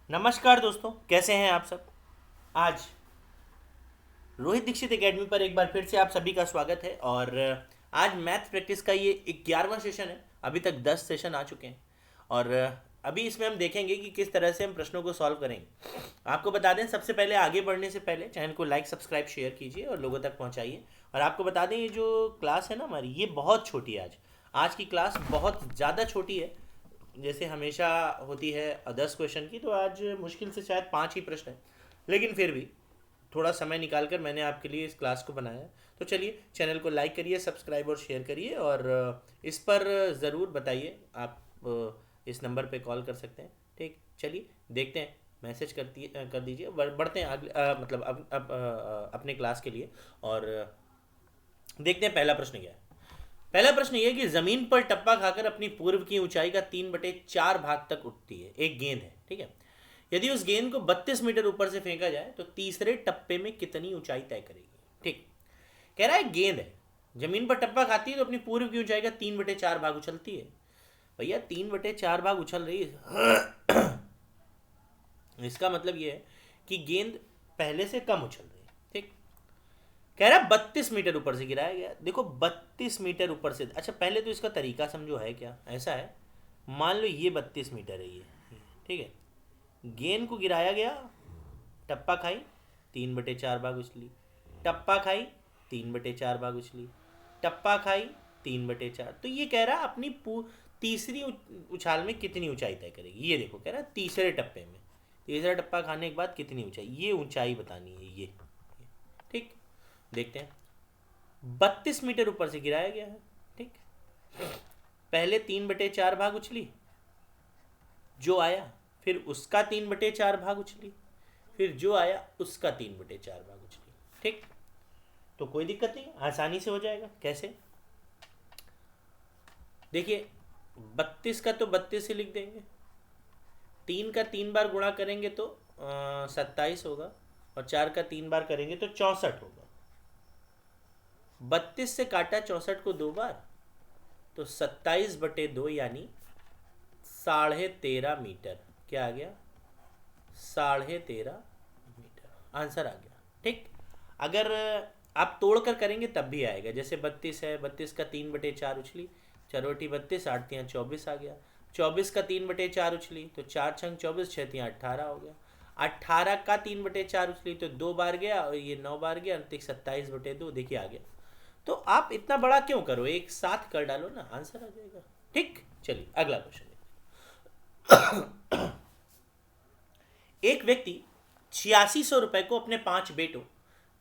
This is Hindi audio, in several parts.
नमस्कार दोस्तों, कैसे हैं आप सब। आज रोहित दीक्षित एकेडमी पर एक बार फिर से आप सभी का स्वागत है। और आज मैथ प्रैक्टिस का ये 11वां सेशन है। अभी तक 10 सेशन आ चुके हैं और अभी इसमें हम देखेंगे कि किस तरह से हम प्रश्नों को सॉल्व करेंगे। आपको बता दें, सबसे पहले आगे बढ़ने से पहले चैनल को लाइक सब्सक्राइब शेयर कीजिए और लोगों तक पहुंचाइए। और आपको बता दें, ये जो क्लास है ना हमारी, ये बहुत छोटी है। आज आज की क्लास बहुत ज़्यादा छोटी है। जैसे हमेशा होती है 10 क्वेश्चन की, तो आज मुश्किल से शायद 5 ही प्रश्न है, लेकिन फिर भी थोड़ा समय निकाल कर मैंने आपके लिए इस क्लास को बनाया है। तो चलिए, चैनल को लाइक करिए, सब्सक्राइब और शेयर करिए और इस पर ज़रूर बताइए। आप इस नंबर पे कॉल कर सकते हैं। ठीक, चलिए देखते हैं। मैसेज कर दीजिए। बढ़ते हैं अगले मतलब अपने क्लास के लिए। और देखते हैं पहला प्रश्न क्या है। पहला प्रश्न ये है कि जमीन पर टप्पा खाकर अपनी पूर्व की ऊंचाई का 3/4 भाग तक उठती है एक गेंद है। ठीक है, यदि उस गेंद को 32 मीटर ऊपर से फेंका जाए तो तीसरे टप्पे में कितनी ऊंचाई तय करेगी। ठीक, कह रहा है गेंद है, जमीन पर टप्पा खाती है तो अपनी पूर्व की ऊंचाई का 3/4 भाग उछलती है। भैया 3/4 भाग उछल रही है इसका मतलब ये है कि गेंद पहले से कम उछल रही है। ठीक, कह रहा है 32 मीटर ऊपर से गिराया गया। देखो 32 मीटर ऊपर से, अच्छा पहले तो इसका तरीका समझो है क्या। ऐसा है, मान लो ये 32 मीटर है ये। ठीक है, गेंद को गिराया गया, टप्पा खाई, 3/4 भाग उछली। टप्पा खाई, 3/4 भाग उछली। टप्पा खाई, 3/4। तो ये कह रहा है अपनी तीसरी उछाल में कितनी ऊंचाई तय करेगी। ये देखो कह रहा है तीसरे टप्पे में, तीसरा टप्पा खाने के बाद कितनी ऊंचाई, ये ऊंचाई बतानी है ये। ठीक, देखते हैं। 32 मीटर ऊपर से गिराया गया है। ठीक, पहले 3/4 भाग उछली, जो आया फिर उसका 3/4 भाग उछली, फिर जो आया उसका 3/4 भाग उछली। ठीक, तो कोई दिक्कत नहीं, आसानी से हो जाएगा। कैसे, देखिए 32 का तो 32 ही लिख देंगे, 3 का 3 बार गुणा करेंगे तो 27 होगा, और 4 का 3 बार करेंगे तो 64 होगा। 32 से काटा 64 को 2 बार, तो 27/2 यानी 13.5 मीटर। क्या आ गया, 13.5 मीटर आंसर आ गया। ठीक, अगर आप तोड़ कर करेंगे तब भी आएगा। जैसे 32 है, 32 का 3/4 उछली, चरोटी 32, 8×3 = 24 आ गया। 24 का 3/4 उछली तो 4×6 = 24, 6×3 = 18 हो गया। 18 का 3/4 उछली तो 2 बार गया, और ये 9 बार गया, अंतिक 27/2 देखिए आ गया। तो आप इतना बड़ा क्यों करो, एक साथ कर डालो ना, आंसर आ जाएगा। ठीक, चलिए अगला क्वेश्चन। एक व्यक्ति 8600 रुपए को अपने 5 बेटों,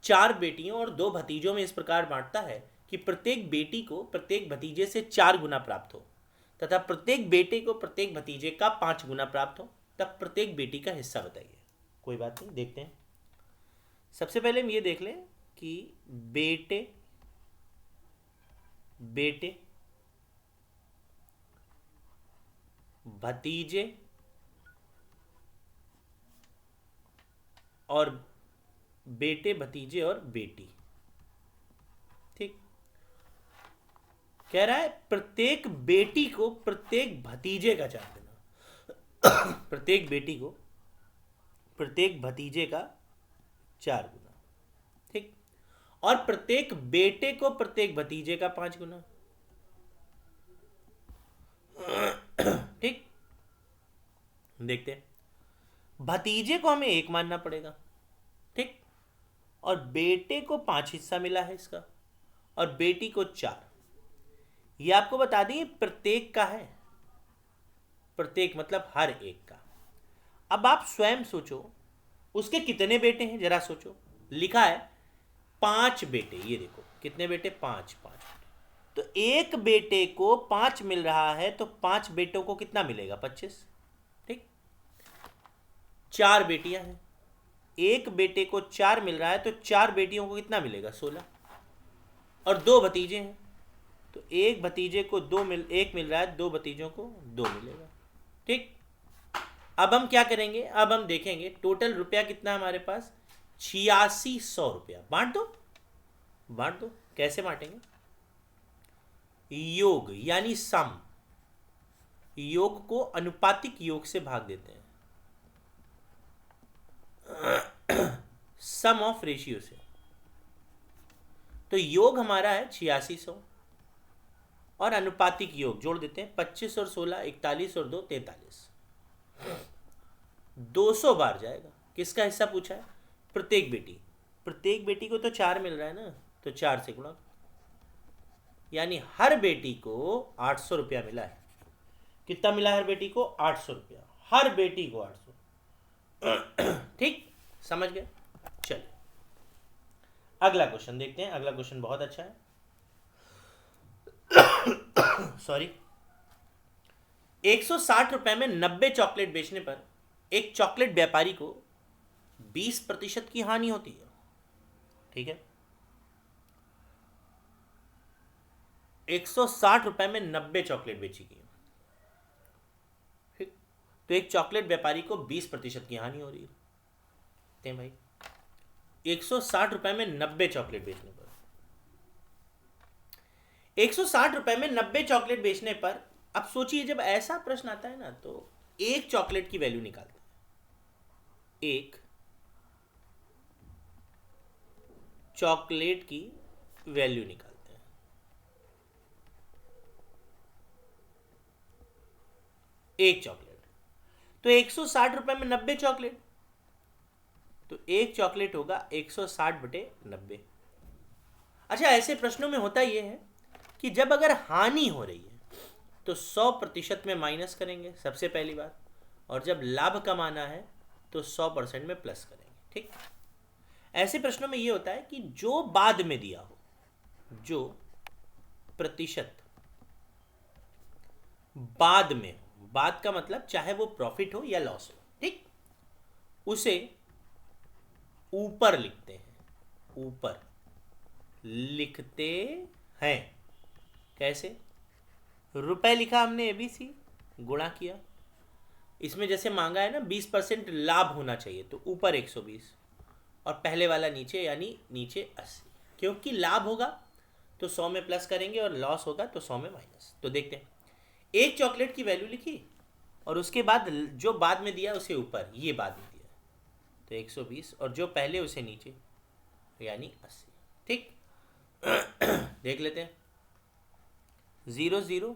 4 बेटियों और 2 भतीजों में इस प्रकार बांटता है कि प्रत्येक बेटी को प्रत्येक भतीजे से 4 गुना प्राप्त हो, तथा प्रत्येक बेटे को प्रत्येक भतीजे का 5 गुना प्राप्त हो। तब प्रत्येक बेटी का हिस्सा बताइए। कोई बात नहीं, देखते हैं। सबसे पहले हम ये देख लें कि बेटे बेटे भतीजे और बेटे भतीजे और बेटी। ठीक, कह रहा है प्रत्येक बेटी को प्रत्येक भतीजे का 4 गुना, प्रत्येक बेटी को प्रत्येक भतीजे का 4 गुना। ठीक, और प्रत्येक बेटे को प्रत्येक भतीजे का 5 गुना। ठीक, देखते हैं। भतीजे को हमें 1 मानना पड़ेगा। ठीक, और बेटे को 5 हिस्सा मिला है इसका, और बेटी को 4। ये आपको बता दें प्रत्येक का है, प्रत्येक मतलब हर एक का। अब आप स्वयं सोचो, उसके कितने बेटे हैं जरा सोचो। लिखा है 5 बेटे, ये देखो कितने बेटे, 5 5 बेटे। तो एक बेटे को 5 मिल रहा है, तो 5 बेटों को कितना मिलेगा, 25। ठीक, 4 बेटियां हैं, एक बेटे को 4 मिल रहा है, तो 4 बेटियों को कितना मिलेगा, 16। और 2 भतीजे हैं, तो एक भतीजे को 1 मिल रहा है, 2 भतीजों को 2 मिलेगा। ठीक, अब हम क्या करेंगे, अब हम देखेंगे टोटल रुपया कितना हमारे पास, 8600 रुपया। बांट दो। कैसे बांटेंगे, योग यानी सम, योग को अनुपातिक योग से भाग देते हैं। सम ऑफ रेशियो से। तो योग हमारा है 8600 और अनुपातिक योग जोड़ देते हैं 25 और 16 41 और 2 43। 200 बार जाएगा। किसका हिस्सा पूछा है? प्रत्येक बेटी को तो 4 मिल रहा है ना, तो 4 से गुणा, यानी हर बेटी को 800 रुपया मिला है। कितना मिला हर बेटी को? 800 रुपया, हर बेटी को 800। ठीक, समझ गए? चलिए अगला क्वेश्चन देखते हैं। अगला क्वेश्चन बहुत अच्छा है। सॉरी। 160 रुपए में 90 चॉकलेट बेचने पर एक चॉकलेट व्यापारी को 20% की हानि होती है। ठीक है, 160 रुपए में 90 चॉकलेट बेची गई। ठीक, तो एक चॉकलेट व्यापारी को 20% की हानि हो रही है भाई। 160 रुपए में 90 चॉकलेट बेचने पर, 160 रुपए में 90 चॉकलेट बेचने पर, अब सोचिए जब ऐसा प्रश्न आता है ना तो एक चॉकलेट की वैल्यू निकालते हैं। एक चॉकलेट की वैल्यू निकालते हैं। एक चॉकलेट, तो 160 रुपए में 90 चॉकलेट, तो एक चॉकलेट होगा 160 बटे 90। अच्छा, ऐसे प्रश्नों में होता यह है कि जब अगर हानि हो रही है तो 100% में माइनस करेंगे सबसे पहली बात, और जब लाभ कमाना है तो 100% में प्लस करेंगे। ठीक, ऐसे प्रश्नों में यह होता है कि जो बाद में दिया हो, जो प्रतिशत बाद में हो, बाद का मतलब चाहे वो प्रॉफिट हो या लॉस हो, ठीक, उसे ऊपर लिखते हैं। ऊपर लिखते हैं कैसे? रुपए लिखा हमने ABC, गुणा किया, इसमें जैसे मांगा है ना 20% लाभ होना चाहिए, तो ऊपर 120 और पहले वाला नीचे, यानी नीचे 80। क्योंकि लाभ होगा तो 100 में प्लस करेंगे और लॉस होगा तो 100 में माइनस। तो देखते हैं, एक चॉकलेट की वैल्यू लिखी और उसके बाद जो बाद में दिया उसे ऊपर, ये बाद में दिया तो 120, और जो पहले उसे नीचे, यानी 80। ठीक, देख लेते हैं। 0 0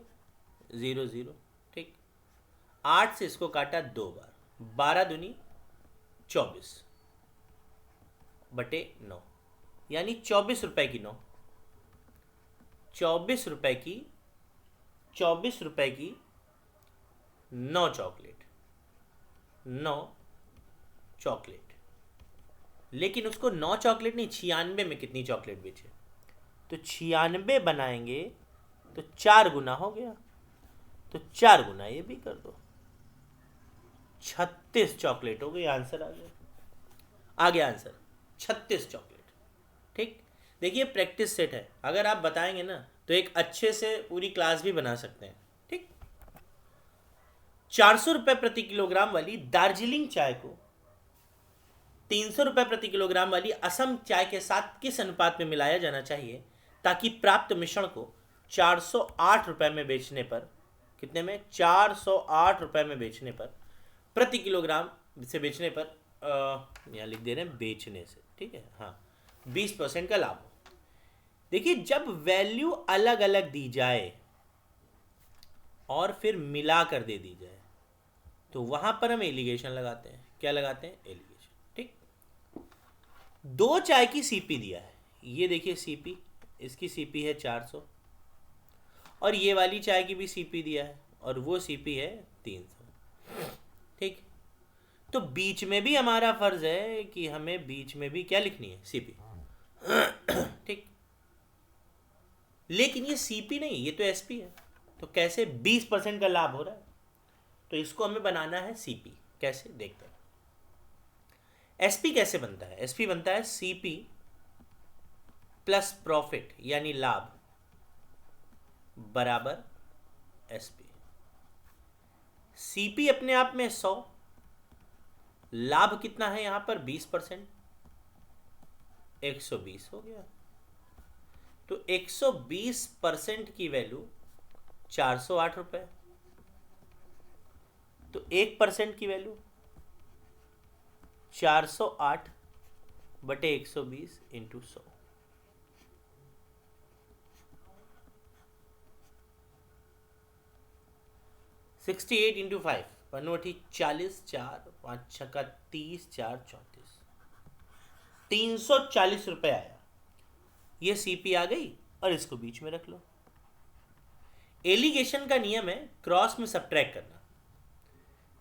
0 0। ठीक, 8 से इसको काटा 2 बार, 12 दूनी 24 बटे 9, यानी 24 रुपए की 9, 24 रुपए की 9 चॉकलेट, 9 चॉकलेट। लेकिन उसको 9 चॉकलेट नहीं, 96 में कितनी चॉकलेट बेचे, तो 96 बनाएंगे तो 4 गुना हो गया, तो 4 गुना ये भी कर दो, 36 चॉकलेट हो गई। आंसर आ गया आंसर 36 चॉकलेट। ठीक, देखिए प्रैक्टिस सेट है, अगर आप बताएंगे ना तो एक अच्छे से पूरी क्लास भी बना सकते हैं। ठीक, 400 रुपए प्रति किलोग्राम वाली दार्जिलिंग चाय को 300 रुपए प्रति किलोग्राम वाली असम चाय के साथ किस अनुपात में मिलाया जाना चाहिए ताकि प्राप्त मिश्रण को 408 रुपए में बेचने पर, कितने में? 408 रुपए में बेचने पर, प्रति किलोग्राम से बेचने पर, यहाँ लिख दे रहे हैं बेचने से, ठीक है, हाँ, 20% का लाभ हो। देखिए जब वैल्यू अलग अलग दी जाए और फिर मिला कर दे दी जाए तो वहां पर हम एलिगेशन लगाते हैं। क्या लगाते हैं? एलिगेशन। ठीक, 2 चाय की सीपी दिया है, ये देखिए सीपी, इसकी सीपी है 400, और ये वाली चाय की भी सीपी दिया है और वो सीपी है 300। ठीक, तो बीच में भी हमारा फर्ज है कि हमें बीच में भी क्या लिखनी है? सीपी। ठीक, लेकिन ये सीपी नहीं, ये तो एसपी है, तो कैसे 20% का लाभ हो रहा है, तो इसको हमें बनाना है सीपी। कैसे? देखते हैं। एसपी कैसे बनता है? एसपी बनता है सीपी प्लस प्रॉफिट यानी लाभ बराबर एसपी। सीपी अपने आप में 100, लाभ कितना है यहां पर? 20%, 120 हो गया। तो 120% की वैल्यू 408 रुपए, तो 1% की वैल्यू 408 बटे 120 इंटू 100। 68 इंटू 5 बनवटी 40, 4 5 छक्का 30, 4 34, 340 रुपये आया। ये सीपी आ गई और इसको बीच में रख लो। एलिगेशन का नियम है क्रॉस में सब्ट्रैक्ट करना।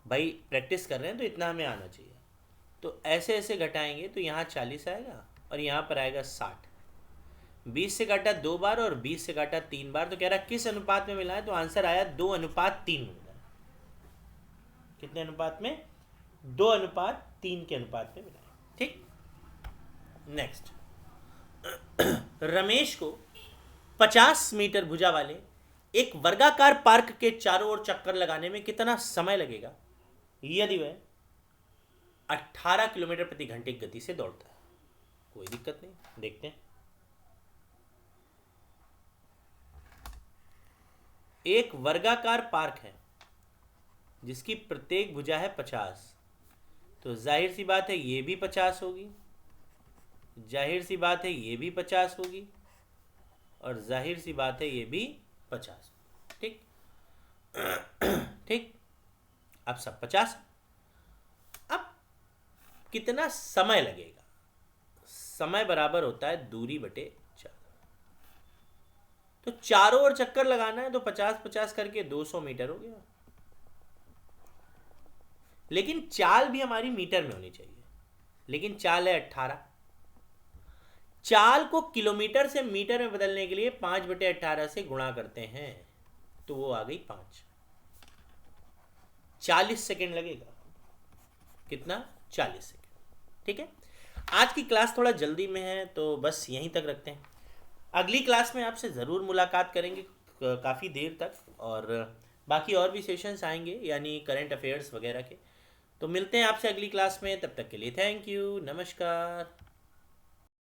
भाई प्रैक्टिस कर रहे हैं तो इतना हमें आना चाहिए। तो ऐसे ऐसे घटाएंगे तो यहाँ 40 आएगा और यहाँ पर आएगा 60। 20 से काटा 2 बार और 20 से काटा 3 बार, तो कह रहा किस अनुपात में मिला है, तो आंसर आया 2:3 में मिला है। कितने अनुपात में? 2:3 के अनुपात में मिला है। ठीक, नेक्स्ट। रमेश को 50 मीटर भुजा वाले एक वर्गाकार पार्क के चारों ओर चक्कर लगाने में कितना समय लगेगा यदि वह 18 किलोमीटर प्रति घंटे की गति से दौड़ता है? कोई दिक्कत नहीं, देखते हैं। एक वर्गाकार पार्क है जिसकी प्रत्येक भुजा है 50, तो जाहिर सी बात है ये भी 50 होगी, जाहिर सी बात है ये भी 50 होगी, और जाहिर सी बात है ये भी 50। ठीक ठीक, अब सब 50। अब कितना समय लगेगा? समय बराबर होता है दूरी बटे 4। तो चारों ओर चक्कर लगाना है तो 50-50 करके 200 मीटर हो गया। लेकिन चाल भी हमारी मीटर में होनी चाहिए, लेकिन चाल है 18। चाल को किलोमीटर से मीटर में बदलने के लिए 5/18 से गुणा करते हैं, तो वो आ गई 5। 40 सेकेंड लगेगा। कितना? 40 सेकेंड। ठीक है, आज की क्लास थोड़ा जल्दी में है तो बस यहीं तक रखते हैं। अगली क्लास में आपसे ज़रूर मुलाकात करेंगे काफ़ी देर तक, और बाकी और भी सेशंस आएंगे यानी करंट अफेयर्स वगैरह के। तो मिलते हैं आपसे अगली क्लास में, तब तक के लिए थैंक यू, नमस्कार।